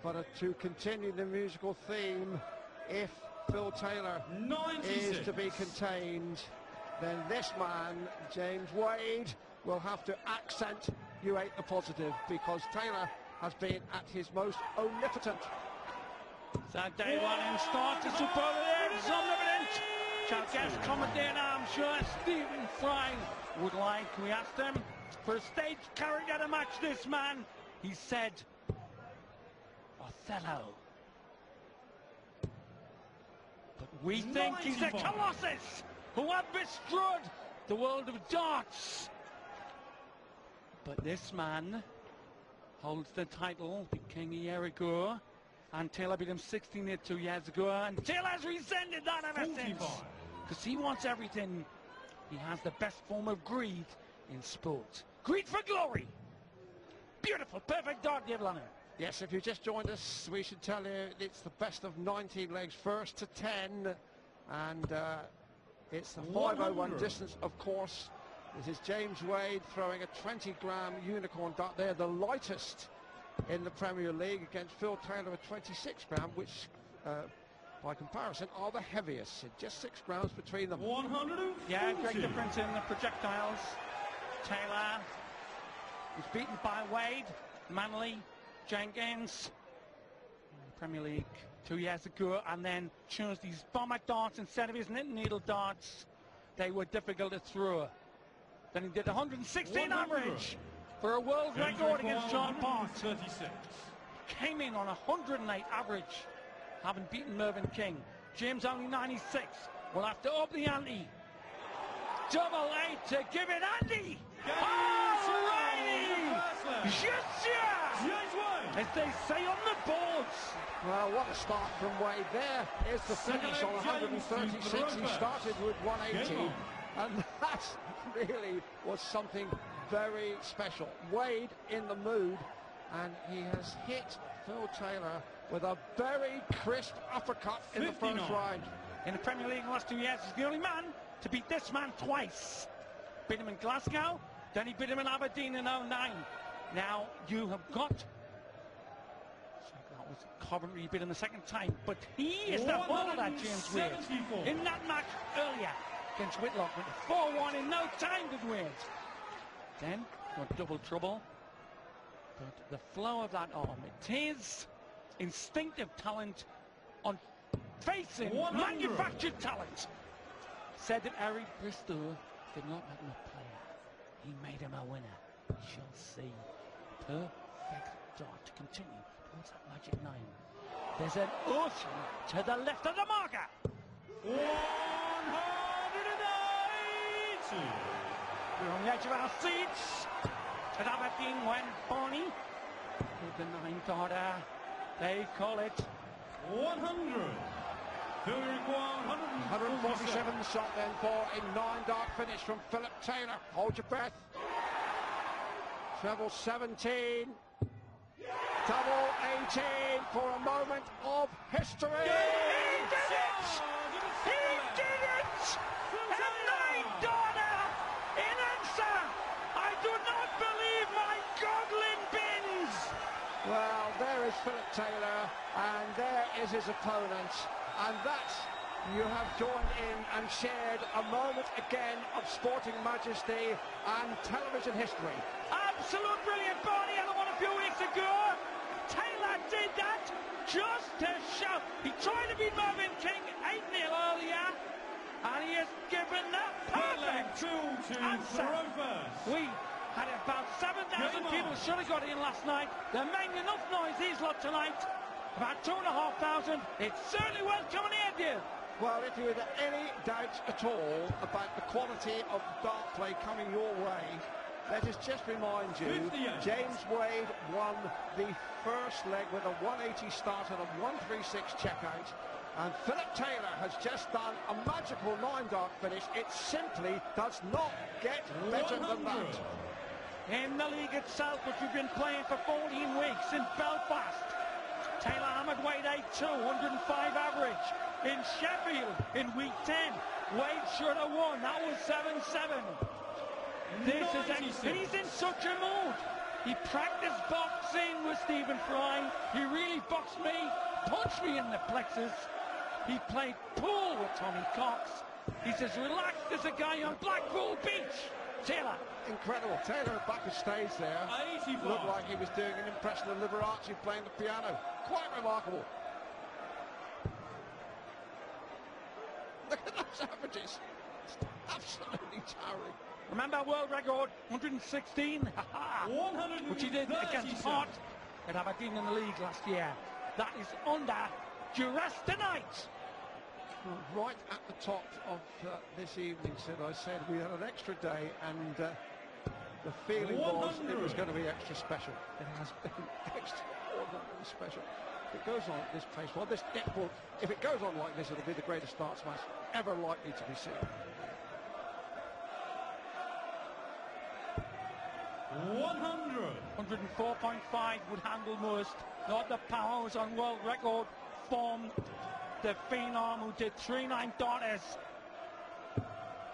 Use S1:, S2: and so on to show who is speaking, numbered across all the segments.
S1: But to continue the musical theme, if Phil Taylor
S2: 96.
S1: is to be contained, then this man, James Wade, will have to accentuate the positive, because Taylor has been at his most omnipotent.
S3: Så day one in start to superlative omnipotent. Shall guest commentator, I'm sure Stephen Fry would like. We asked him for a stage character to match this man. He said Othello. But we think he's a colossus who have bestrode the world of darts. But this man holds the title, the King of Jericho, and Taylor beat him 16 2 years ago, and Taylor's resented that ever since, because he wants everything. He has the best form of greed in sport. Greed for glory. Beautiful, perfect dart, David Lanner.
S1: Yes, if you just joined us, we should tell you it's the best of 19 legs, first to 10, and it's the 501 distance, of course. This is James Wade throwing a 20-gram unicorn dart there, the lightest in the Premier League, against Phil Taylor, a 26-gram, which by comparison are the heaviest. Just 6 grams between them.
S2: 140.
S3: Yeah, great difference in the projectiles. Taylor was beaten by Wade, Manley, Jenkins in the Premier League 2 years ago, and then chose these bomber darts instead of his knitting needle darts. They were difficult to throw. Then he did 116 average for a world record against John Park.
S2: 36.
S3: Came in on 108 average, having beaten Mervyn King. James only 96. We'll have to up the ante. Double 8 to give it Andy. Alrighty! As they say on the boards.
S1: Well, what a start from Wade. There is the finish on 136. He started with 180, and that really was something very special. Wade in the mood, and he has hit Phil Taylor with a very crisp uppercut in the first round.
S3: In the Premier League in the last 2 years, he's the only man to beat this man twice. Beat him in Glasgow, then he beat him in Aberdeen in 09. Now you have got, that was Coventry, he beat him the second time, but he is the holder, James Wade. In that match earlier against Whitlock, went 4-1 in no time, did Wade. Then got double trouble. But the flow of that arm, it is instinctive talent on facing manufactured talent. Said that Eric Bristow did not make him a player, he made him a winner. We shall see. Perfect dart to continue towards that magic 9. There's an ocean to the left of the marker.
S2: 180.
S3: We're on the edge of our seats at Aberdeen when Barney with the 9 darter. They call it
S2: 100.
S1: 147 shot then for a 9-dart finish from Philip Taylor. Hold your breath. Treble 17. Double 18 for a moment of history.
S3: He did it! He did it! A 9-darter in answer. I do not believe my goggling bins.
S1: Well, there is Philip Taylor, and there is his opponent, and that you have joined in and shared a moment again of sporting majesty and television history.
S3: Absolute brilliant, Barney, and a few weeks ago. Taylor did that just to show. He tried to beat Mervyn King 8-0 earlier, and he has given the perfect answer. We had about 7,000 people should have got in last night. They're making enough noise these lot tonight. About 2,500. It's certainly worth coming here, dear.
S1: Well, if you had any doubts at all about the quality of dart play coming your way, let us just remind you, James Wade won the first leg with a 180 start and a 136 checkout, and Philip Taylor has just done a magical 9-dart finish. It simply does not get better than that.
S3: In the league itself, which we've been playing for 14 weeks in Belfast, Taylor hammered Wade 8-2, 105 average. In Sheffield, in week 10, Wade should have won. That was 7-7. This is he's in such a mood. He practiced boxing with Stephen Fry. He really boxed box me, punch me in the plexus. He played pool with Tommy Cox. He's as relaxed as a guy on Blackpool Beach. Taylor.
S1: Incredible. Taylor back of stage there.
S2: 85.
S1: Looked like he was doing an impression of Liberace playing the piano. Quite remarkable. Look at those averages. It's absolutely towering.
S3: Remember world record 116, which he did against Hart at Aberdeen in the league last year. That is under duress tonight.
S1: Right at the top of this evening, Sid, I said we had an extra day, and the feeling was it was going to be extra special. It has been extraordinarily special. If it goes on at this pace, well, this netball, if it goes on like this, it'll be the greatest darts match ever likely to be seen.
S3: 104.5 would handle most. Not the power was on world record form. The phenom who did 3-9 daughters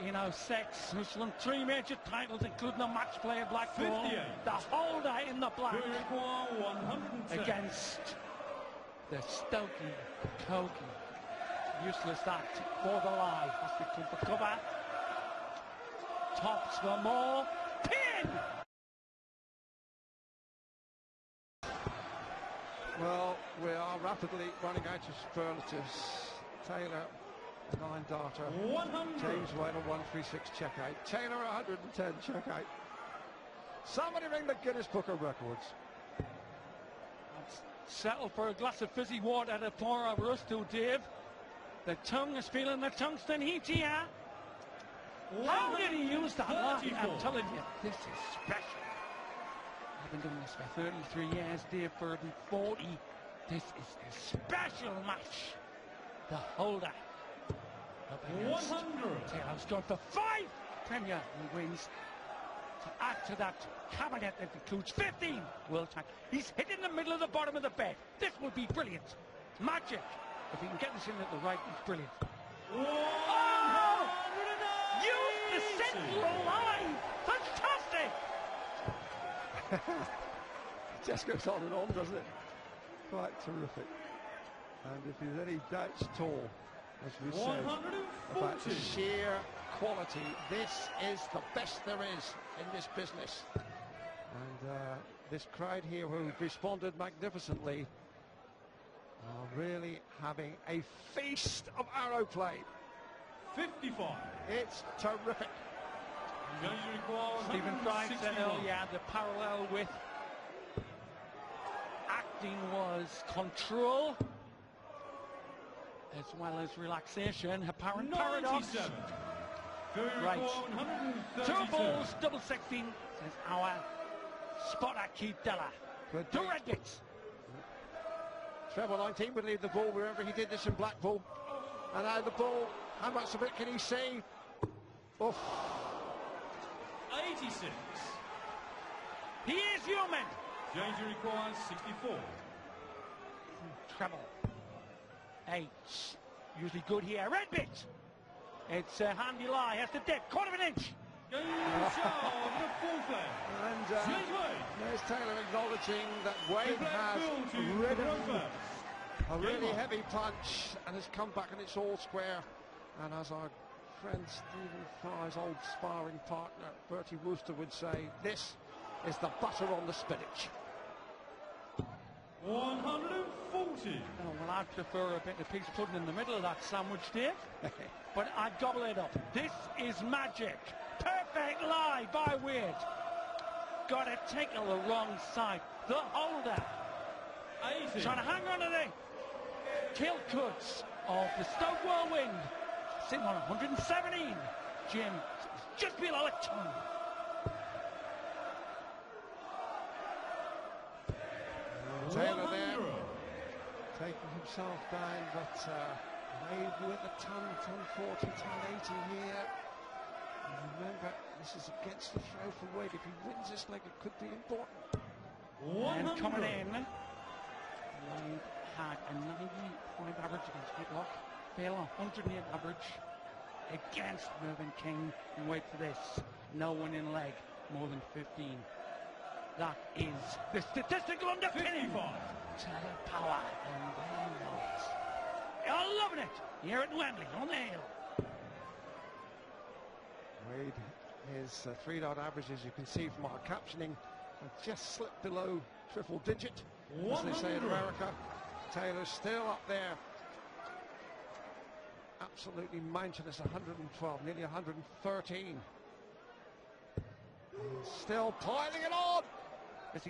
S3: in 06, who's won 3 major titles, including the match play at Blackpool.
S2: 58.
S3: The holder in the black
S2: 110.
S3: against the Stokey Kogi. Useless act for the live. Has to come for cover. Tops for more. Pin!
S1: Well, we are rapidly running out of superlatives. Taylor, 9-darter.
S2: 100.
S1: James Wade, a 136 checkout. Taylor, 110 checkout. Somebody ring the Guinness Book of Records.
S3: Settle for a glass of fizzy water to pour over us too, Dave. The tongue is feeling the tungsten heat here. How did he use that line? I'm telling you, this is special. I've been doing this for 33 years, Dave, for 40. This is a special match. The holder.
S2: 100.
S3: Taylor's going for 5 Premier League wins. To add to that cabinet that includes 15 world titles. He's hitting the middle of the bottom of the bed. This will be brilliant. Magic. If he can get this in at the right, he's brilliant. Oh! Use the central line. Fantastic.
S1: It just goes on and on, doesn't it? Quite terrific. And if there's any doubts at all, as we said, about the sheer quality, this is the best there is in this business. And this crowd here who've responded magnificently are really having a feast of arrow play.
S2: 55.
S1: It's terrific.
S3: Stephen Fry said earlier the parallel with acting was control as well as relaxation. Apparent paradox. Right. 2 balls, double 16, says our spotter Keith Della. Two red bits.
S1: Treble 19 would leave the ball wherever he did this in Blackpool. And now the ball, how much of it can he see? Oof.
S2: 86.
S3: He is human.
S2: Danger requires 64.
S3: Treble. 8. Usually good here. Red bit. It's a handy lie. Has the dip. Quarter of an inch.
S2: Game shot the full play.
S1: And
S2: James Wade.
S1: there's Taylor acknowledging that Wade has ridden a really heavy punch and has come back and it's all square. And as our friend Stephen Fry's old sparring partner Bertie Wooster would say, this is the butter on the spinach.
S2: 140.
S3: Oh, well, I'd prefer a bit of peas pudding in the middle of that sandwich, Dave. But I'd gobble it up. This is magic. Perfect lie by Wade. Got to take on the wrong side. The holder.
S2: 80.
S3: Trying to hang on to the kill cuts of the Stoke Whirlwind. Sitting on 117. Jim just below a ton.
S1: Taylor there taking himself down, but Wade with a ton 40, ton 80 here. And remember, this is against the throw for Wade. If he wins this leg, it could be important.
S3: And coming in, Wade had a 95 average against Whitlock. Bale 108 average against Mervyn King. And wait for this, no winning leg more than 15. That is the statistical underpinning.
S2: 55.
S3: Taylor Power and Wayne Knowles. You're loving it here at Wembley on the hill.
S1: Wade, his three-dot average, as you can see from our captioning, just slipped below triple digit, as they say in
S2: 100.
S1: America. Taylor's still up there. Absolutely mountainous, 112, nearly 113. He's still piling it on.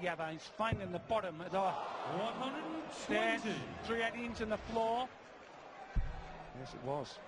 S3: Yeah, he's finding the bottom of the
S2: 120.
S3: 318s in the floor.
S1: Yes, it was.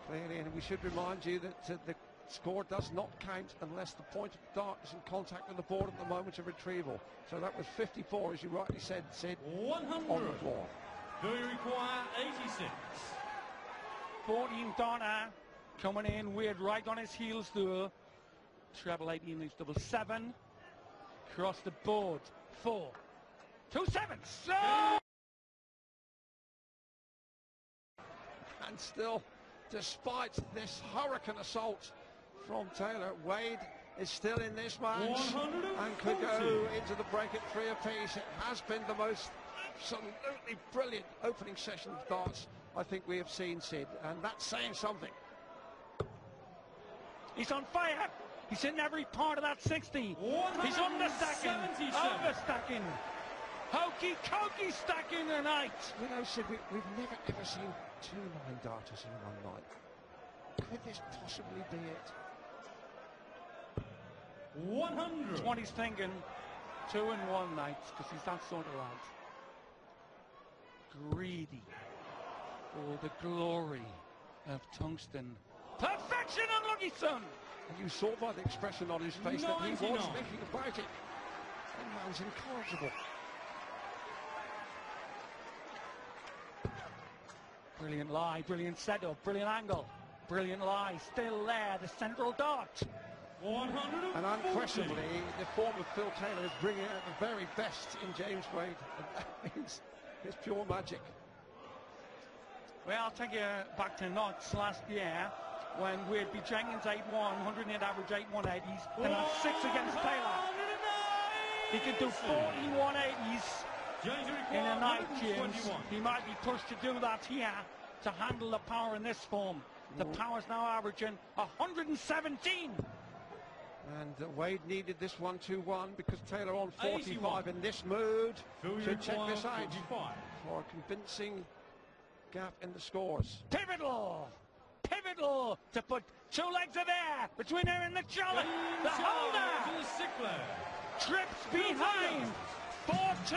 S1: Clearly, and we should remind you that the score does not count unless the point of the dart is in contact with the board at the moment of retrieval. So that was 54, as you rightly said, Sid,
S2: 100.
S1: on the floor.
S2: Do you require 86?
S3: 14 darter coming in, Wade right on his heels though. Treble 18 is double 7. Across the board, 4, 2 sevens. So
S1: And still, despite this hurricane assault from Taylor, Wade is still in this match and could go into the break at 3 apiece. It has been the most absolutely brilliant opening session of darts I think we have seen, Sid, and that's saying something.
S3: he's on fire. He's in every part of that 60. He's understacking,
S2: 177.
S3: overstacking, hokey cokey stacking tonight.
S1: You know, Sid, we've never ever seen 2 9-darters in one night. Could this possibly be it?
S2: 100.
S3: 20's thinking 2 in 1 nights because he's that sort of lad. Greedy for the glory of tungsten. Perfection, unlucky son.
S1: And you saw by the expression on his face that he was
S2: 99.
S1: thinking about it. That man's incorrigible.
S3: Brilliant lie, brilliant setup, brilliant angle, brilliant lie. Still there, the central dot.
S2: 140.
S1: And unquestionably, the form of Phil Taylor is bringing out the very best in James Wade. And that means it's pure magic.
S3: Well, I'll take you back to Knots last year when Wade beat Jenkins 8-1, 108 average, 8-180s, and had 6 against Taylor. He could do 14 180s in a night, James. He might be pushed to do that here to handle the power in this form. The power's now averaging 117.
S1: And Wade needed this 1-2-1 because Taylor on 45
S2: 81.
S1: in this mood.
S2: Phil
S1: Should check this out
S2: 45.
S1: for a convincing gap in the scores.
S3: Pivotal to put 2 legs of air between her and the Charlotte. The holder
S2: To the Sickler.
S3: trips behind 4-2.